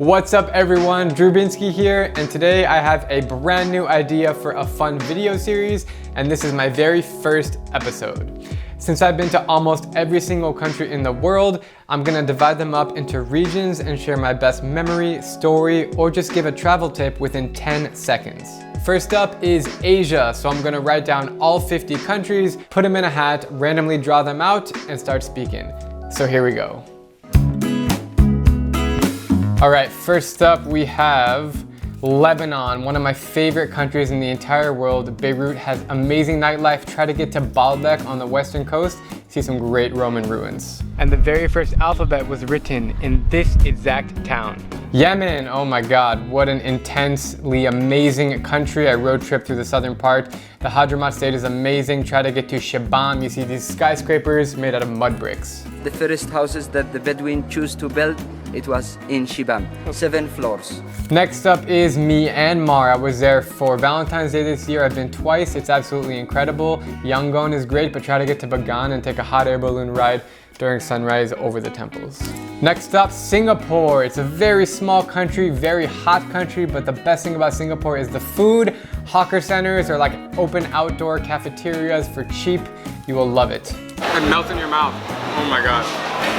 What's up everyone, Drew Binsky here, and today I have a brand new idea for a fun video series, and this is my very first episode. Since I've been to almost every single country in the world, I'm gonna divide them up into regions and share my best memory, story, or just give a travel tip within 10 seconds. First up is Asia, so I'm gonna write down all 50 countries, put them in a hat, randomly draw them out, and start speaking. So here we go. All right, first up we have Lebanon, one of my favorite countries in the entire world. Beirut has amazing nightlife. Try to get to Baalbek on the western coast, see some great Roman ruins. And the very first alphabet was written in this exact town. Yemen, oh my God, what an intensely amazing country. I road trip through the southern part. The Hadramaut state is amazing. Try to get to Shibam. You see these skyscrapers made out of mud bricks. The first houses that the Bedouin choose to build, it was in Shibam, 7 floors. Next up is Myanmar. I was there for Valentine's Day this year. I've been twice. It's absolutely incredible. Yangon is great, but try to get to Bagan and take a hot air balloon ride during sunrise over the temples. Next up, Singapore. It's a very small country, very hot country, but the best thing about Singapore is the food. Hawker centers are like open outdoor cafeterias for cheap. You will love it. It melts in your mouth. Oh my God,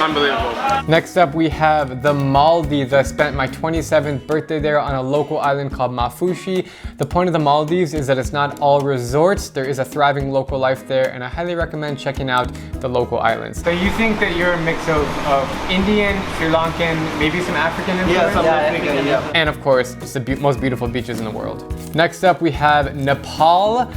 unbelievable. Next up we have the Maldives. I spent my 27th birthday there on a local island called Mafushi. The point of the Maldives is that it's not all resorts. There is a thriving local life there, and I highly recommend checking out the local islands. So you think that you're a mix of Indian, Sri Lankan, maybe some African influence? Yeah. And of course, it's the most beautiful beaches in the world. Next up we have Nepal.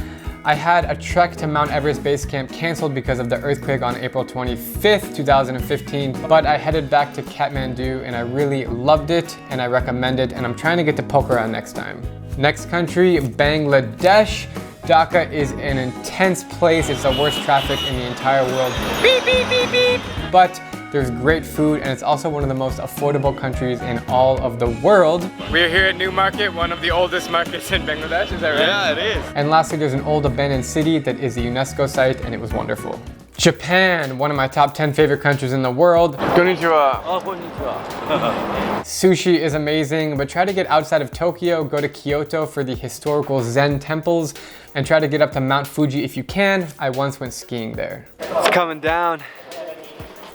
I had a trek to Mount Everest Base Camp canceled because of the earthquake on April 25th, 2015, but I headed back to Kathmandu and I really loved it and I recommend it, and I'm trying to get to Pokhara next time. Next country, Bangladesh. Dhaka is an intense place. It's the worst traffic in the entire world. Beep, beep, beep, beep. But there's great food, and it's also one of the most affordable countries in all of the world. We're here at New Market, one of the oldest markets in Bangladesh, is that right? Yeah, it is. And lastly, there's an old abandoned city that is a UNESCO site, and it was wonderful. Japan, one of my top 10 favorite countries in the world. Konnichiwa. Sushi is amazing, but try to get outside of Tokyo, go to Kyoto for the historical Zen temples, and try to get up to Mount Fuji if you can. I once went skiing there. It's coming down.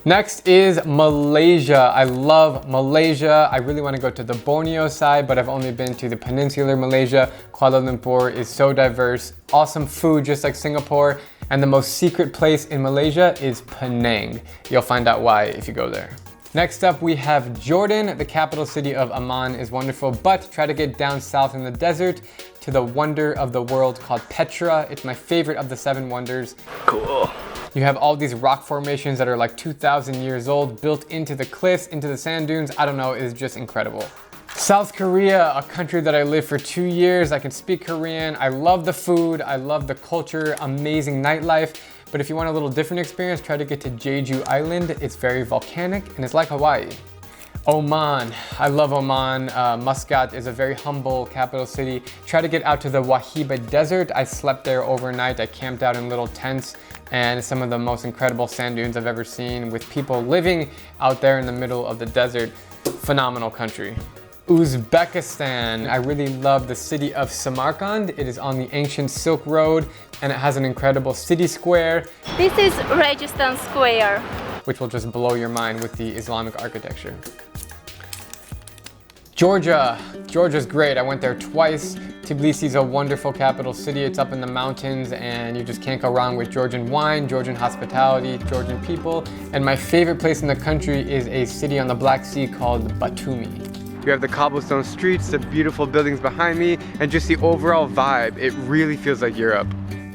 Next is Malaysia. I love Malaysia. I really want to go to the Borneo side, but I've only been to the peninsular Malaysia. Kuala Lumpur is so diverse. Awesome food, just like Singapore. And the most secret place in Malaysia is Penang. You'll find out why if you go there. Next up, we have Jordan. The capital city of Amman is wonderful, but try to get down south in the desert to the wonder of the world called Petra. It's my favorite of the 7 wonders. Cool. You have all these rock formations that are like 2,000 years old, built into the cliffs, into the sand dunes. I don't know, it's just incredible. South Korea, a country that I lived for 2 years. I can speak Korean. I love the food. I love the culture, amazing nightlife. But if you want a little different experience, try to get to Jeju Island. It's very volcanic and it's like Hawaii. Oman, I love Oman. Muscat is a very humble capital city. Try to get out to the Wahiba Desert. I slept there overnight. I camped out in little tents, and it's some of the most incredible sand dunes I've ever seen with people living out there in the middle of the desert. Phenomenal country. Uzbekistan, I really love the city of Samarkand. It is on the ancient Silk Road and it has an incredible city square. This is Registan Square, which will just blow your mind with the Islamic architecture. Georgia. Georgia's great. I went there twice. Tbilisi is a wonderful capital city. It's up in the mountains and you just can't go wrong with Georgian wine, Georgian hospitality, Georgian people. And my favorite place in the country is a city on the Black Sea called Batumi. You have the cobblestone streets, the beautiful buildings behind me, and just the overall vibe. It really feels like Europe.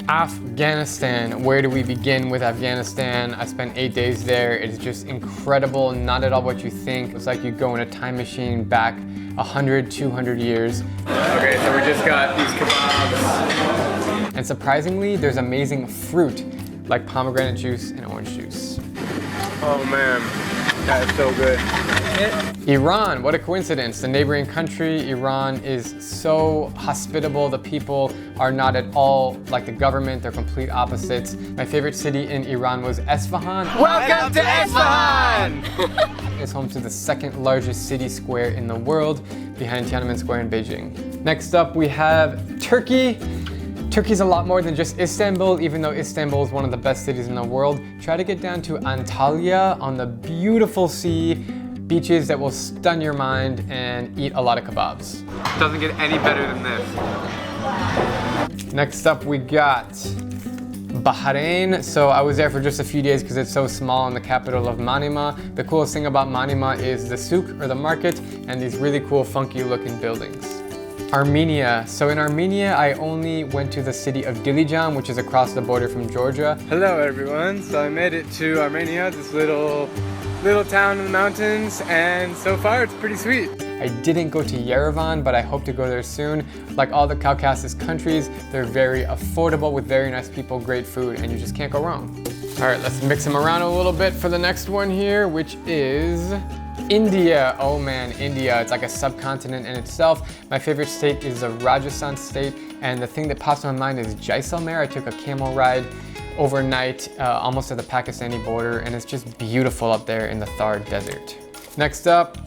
Afghanistan, where do we begin with Afghanistan? I spent 8 days there. It's just incredible, not at all what you think. It's like you go in a time machine back 100, 200 years. Okay, so we just got these kebabs. And surprisingly, there's amazing fruit, like pomegranate juice and orange juice. Oh man, that is so good. Iran, what a coincidence. The neighboring country, Iran, is so hospitable. The people are not at all like the government. They're complete opposites. My favorite city in Iran was Esfahan. Welcome to Esfahan! is home to the second largest city square in the world, behind Tiananmen Square in Beijing. Next up, we have Turkey. Turkey's a lot more than just Istanbul, even though Istanbul is one of the best cities in the world. Try to get down to Antalya on the beautiful sea, beaches that will stun your mind, and eat a lot of kebabs. Doesn't get any better than this. Next up, we got Bahrain. So I was there for just a few days because it's so small in the capital of Manama. The coolest thing about Manama is the souk, or the market, and these really cool funky looking buildings. Armenia. So in Armenia, I only went to the city of Dilijan, which is across the border from Georgia. Hello everyone. So I made it to Armenia, this little town in the mountains, and so far it's pretty sweet. I didn't go to Yerevan, but I hope to go there soon. Like all the Caucasus countries, they're very affordable with very nice people, great food, and you just can't go wrong. All right, let's mix them around a little bit for the next one here, which is India. Oh man, India, it's like a subcontinent in itself. My favorite state is the Rajasthan state, and the thing that pops in my mind is Jaisalmer. I took a camel ride overnight, almost at the Pakistani border, and it's just beautiful up there in the Thar Desert. Next up,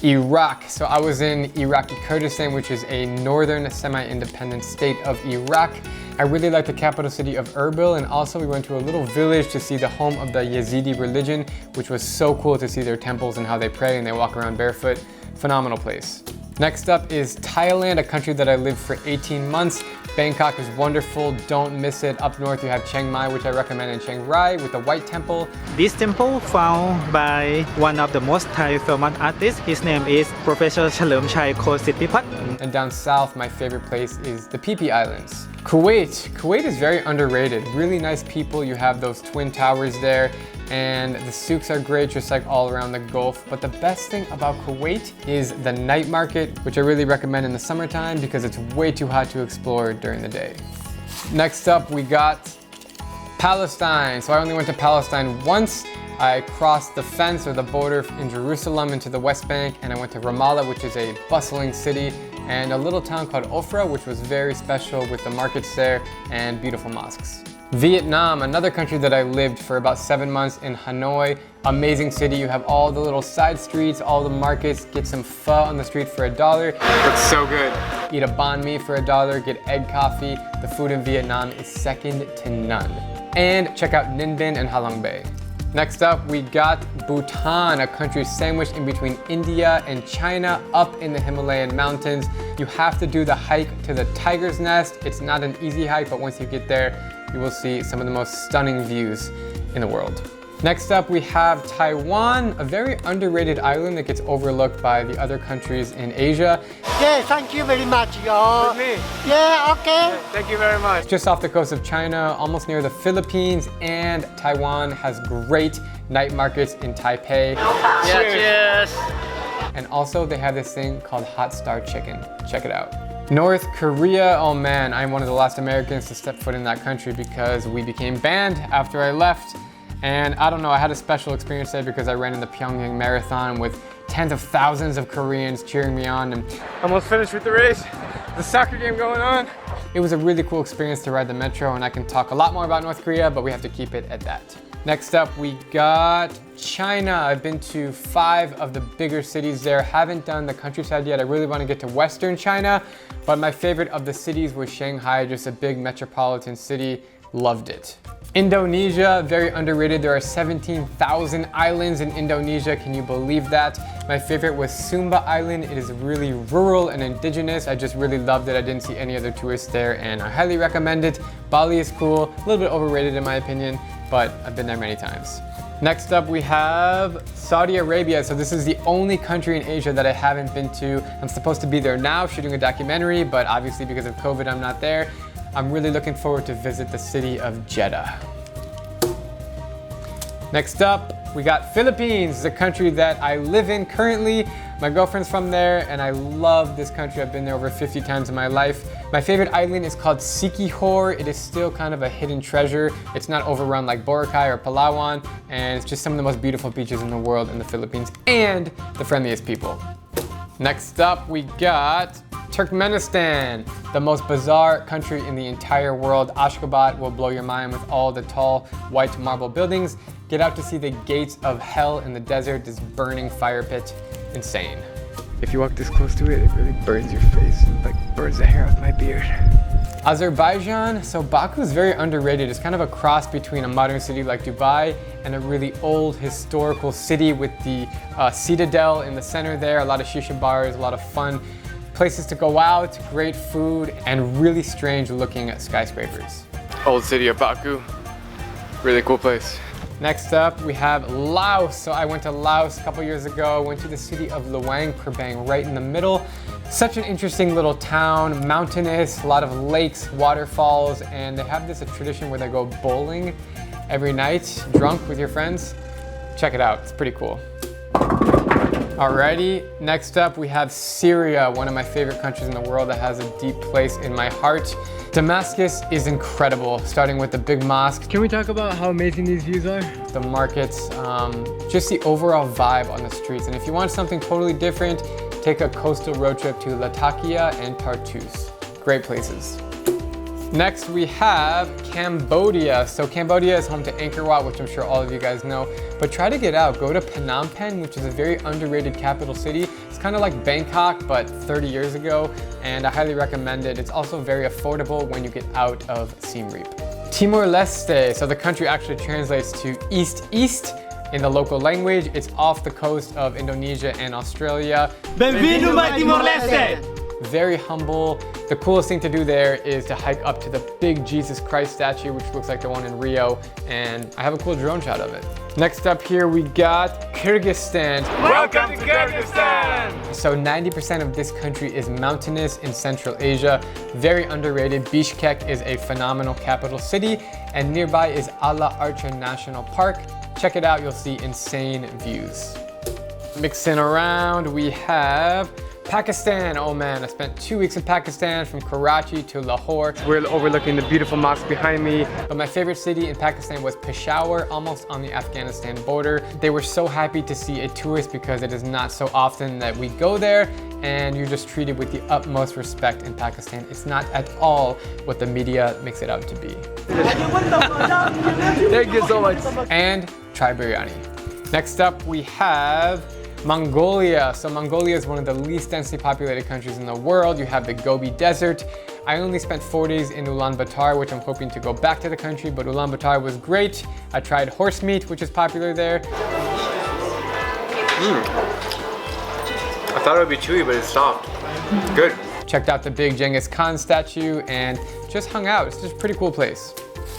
Iraq. So I was in Iraqi Kyrgyzstan, which is a northern semi-independent state of Iraq. I really like the capital city of Erbil, and also we went to a little village to see the home of the Yazidi religion, which was so cool to see their temples and how they pray and they walk around barefoot. Phenomenal place. Next up is Thailand, a country that I lived for 18 months. Bangkok is wonderful, don't miss it. Up north you have Chiang Mai, which I recommend, and Chiang Rai with the White Temple. This temple found by one of the most Thai famous artists. His name is Professor Chalermchai Kositpipat. And down south, my favorite place is the Phi Phi Islands. Kuwait is very underrated. Really nice people. You have those twin towers there, and the souks are great, just like all around the Gulf. But the best thing about Kuwait is the night market, which I really recommend in the summertime because it's way too hot to explore during the day. Next up, we got Palestine. So I only went to Palestine once. I crossed the fence or the border in Jerusalem into the West Bank, and I went to Ramallah, which is a bustling city, and a little town called Ofra, which was very special with the markets there and beautiful mosques. Vietnam, another country that I lived for about 7 months in Hanoi. Amazing city. You have all the little side streets, all the markets. Get some pho on the street for $1. Looks so good. Eat a banh mi for $1. Get egg coffee. The food in Vietnam is second to none. And check out Ninh Binh and Halong Bay. Next up, we got Bhutan, a country sandwiched in between India and China, up in the Himalayan mountains. You have to do the hike to the Tiger's Nest. It's not an easy hike, but once you get there, you will see some of the most stunning views in the world. Next up, we have Taiwan, a very underrated island that gets overlooked by the other countries in Asia. Yeah, thank you very much, y'all. With me. Yeah, okay. Thank you very much. Just off the coast of China, almost near the Philippines, and Taiwan has great night markets in Taipei. Cheers. And also they have this thing called hot star chicken. Check it out. North Korea, oh man, I'm one of the last Americans to step foot in that country because we became banned after I left. And I don't know, I had a special experience there because I ran in the Pyongyang Marathon with tens of thousands of Koreans cheering me on. And Almost finished with the race. The soccer game going on. it was a really cool experience to ride the metro, and I can talk a lot more about North Korea, but we have to keep it at that. Next up, we got China. I've been to 5 of the bigger cities there. Haven't done the countryside yet. I really want to get to Western China, but my favorite of the cities was Shanghai, just a big metropolitan city. Loved it. Indonesia, very underrated. There are 17,000 islands in Indonesia. Can you believe that? My favorite was Sumba Island. It is really rural and indigenous. I just really loved it. I didn't see any other tourists there, and I highly recommend it. Bali is cool, a little bit overrated in my opinion, but I've been there many times. Next up, we have Saudi Arabia. So this is the only country in Asia that I haven't been to. I'm supposed to be there now shooting a documentary, but obviously because of COVID, I'm not there. I'm really looking forward to visit the city of Jeddah. Next up, we got Philippines, the country that I live in currently. My girlfriend's from there, and I love this country. I've been there over 50 times in my life. My favorite island is called Siquijor. It is still kind of a hidden treasure. It's not overrun like Boracay or Palawan, and it's just some of the most beautiful beaches in the world in the Philippines, and the friendliest people. Next up, we got Turkmenistan, the most bizarre country in the entire world. Ashgabat will blow your mind with all the tall white marble buildings. Get out to see the gates of hell in the desert, this burning fire pit. Insane. If you walk this close to it, it really burns your face. It like burns the hair off my beard. Azerbaijan, so Baku is very underrated. It's kind of a cross between a modern city like Dubai and a really old historical city with the citadel in the center there, a lot of shisha bars, a lot of fun places to go out, great food, and really strange looking skyscrapers. Old city of Baku. Really cool place. Next up, we have Laos. So I went to Laos a couple years ago, went to the city of Luang Prabang, right in the middle. Such an interesting little town, mountainous, a lot of lakes, waterfalls, and they have this tradition where they go bowling every night, drunk with your friends. Check it out, it's pretty cool. Alrighty, next up we have Syria, one of my favorite countries in the world that has a deep place in my heart. Damascus is incredible, starting with the big mosque. Can we talk about how amazing these views are? The markets, just the overall vibe on the streets. And if you want something totally different, take a coastal road trip to Latakia and Tartus. Great places. Next we have Cambodia. So Cambodia is home to Angkor Wat, which I'm sure all of you guys know, but try to get out. Go to Phnom Penh, which is a very underrated capital city. It's kind of like Bangkok, but 30 years ago, and I highly recommend it. It's also very affordable when you get out of Siem Reap. Timor-Leste, so the country actually translates to East in the local language. It's off the coast of Indonesia and Australia. Benvenuto a Timor-Leste! Very humble. The coolest thing to do there is to hike up to the big Jesus Christ statue, which looks like the one in Rio, and I have a cool drone shot of it. Next up here we got Kyrgyzstan. Welcome to Kyrgyzstan! So 90% of this country is mountainous in Central Asia. Very underrated. Bishkek is a phenomenal capital city, and nearby is Ala Archa National Park. Check it out, you'll see insane views. Mixing around, we have Pakistan. Oh man, I spent 2 weeks in Pakistan from Karachi to Lahore. We're overlooking the beautiful mosque behind me. But my favorite city in Pakistan was Peshawar, almost on the Afghanistan border. They were so happy to see a tourist because it is not so often that we go there, and you're just treated with the utmost respect in Pakistan. It's not at all what the media makes it out to be. Thank you so much. And try biryani. Next up we have Mongolia. So Mongolia is one of the least densely populated countries in the world. You have the Gobi Desert. I only spent 4 days in Ulaanbaatar, which I'm hoping to go back to the country, but Ulaanbaatar was great. I tried horse meat, which is popular there. I thought it would be chewy, but it's soft. Good. Checked out the big Genghis Khan statue and just hung out. It's just a pretty cool place.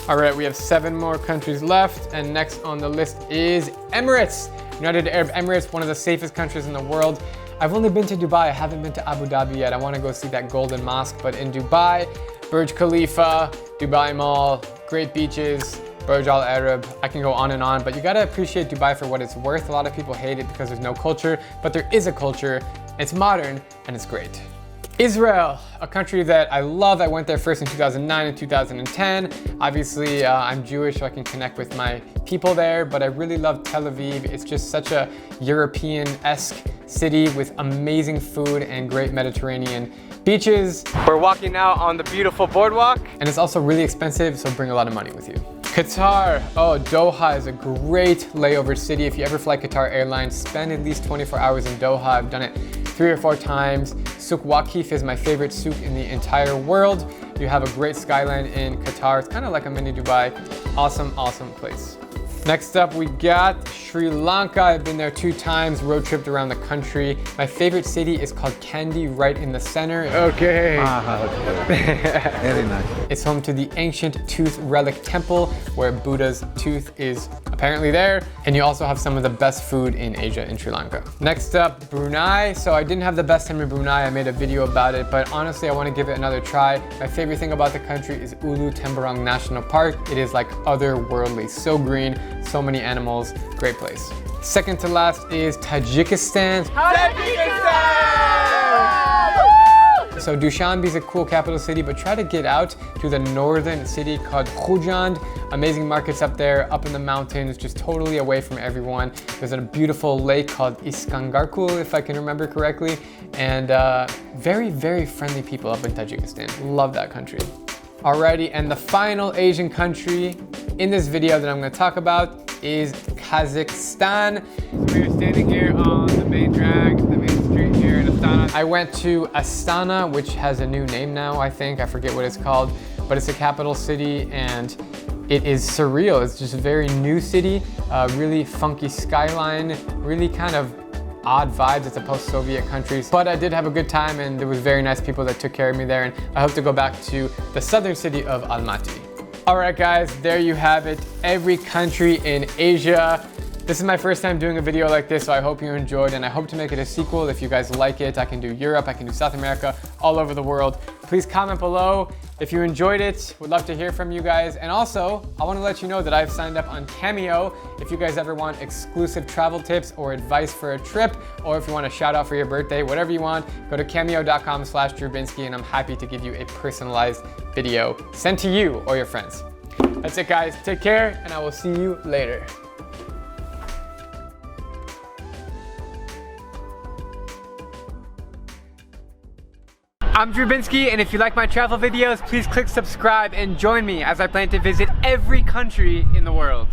All right, we have 7 more countries left, and next on the list is Emirates. United Arab Emirates, one of the safest countries in the world. I've only been to Dubai, I haven't been to Abu Dhabi yet. I want to go see that golden mosque, but in Dubai, Burj Khalifa, Dubai Mall, great beaches, Burj Al Arab. I can go on and on, but you gotta appreciate Dubai for what it's worth. A lot of people hate it because there's no culture, but there is a culture. It's modern and it's great. Israel, a country that I love. I went there first in 2009 and 2010. Obviously, I'm Jewish, so I can connect with my people there, but I really love Tel Aviv. It's just such a European-esque city with amazing food and great Mediterranean beaches. We're walking out on the beautiful boardwalk. And it's also really expensive, so bring a lot of money with you. Qatar, oh, Doha is a great layover city. If you ever fly Qatar Airlines, spend at least 24 hours in Doha. I've done it 3 or 4 times. Souk Waqif is my favorite souk in the entire world. You have a great skyline in Qatar. It's kind of like a mini Dubai. Awesome, awesome place. Next up, we got Sri Lanka. I've been there 2 times, road tripped around the country. My favorite city is called Kandy, right in the center. Okay. Very nice. It's home to the ancient tooth relic temple where Buddha's tooth is apparently there. And you also have some of the best food in Asia in Sri Lanka. Next up, Brunei. So I didn't have the best time in Brunei. I made a video about it, but honestly, I want to give it another try. My favorite thing about the country is Ulu Temburong National Park. It is like otherworldly, so green, so many animals, great place. Second to last is Tajikistan. So Dushanbe is a cool capital city, but try to get out to the northern city called Khujand. Amazing markets up there, up in the mountains, just totally away from everyone. There's a beautiful lake called Iskangarkul, if I can remember correctly, and very, very friendly people up in Tajikistan. Love that country. Alrighty, and the final Asian country in this video that I'm going to talk about is Kazakhstan. We're standing here on the main drag, the main street here in Astana. I went to Astana, which has a new name now, I think. I forget what it's called, but it's the capital city and it is surreal. It's just a very new city, really funky skyline, really kind of odd vibes. It's a post-Soviet country, but I did have a good time and there was very nice people that took care of me there, and I hope to go back to the southern city of Almaty. All right guys, there you have it. Every country in Asia. This is my first time doing a video like this, so I hope you enjoyed, and I hope to make it a sequel. If you guys like it, I can do Europe, I can do South America, all over the world. Please comment below if you enjoyed it. Would love to hear from you guys. And also, I want to let you know that I've signed up on Cameo. If you guys ever want exclusive travel tips or advice for a trip, or if you want a shout out for your birthday, whatever you want, go to cameo.com/DrewBinsky, and I'm happy to give you a personalized video sent to you or your friends. That's it guys, take care, and I will see you later. I'm Drew Binsky, and if you like my travel videos, please click subscribe and join me as I plan to visit every country in the world.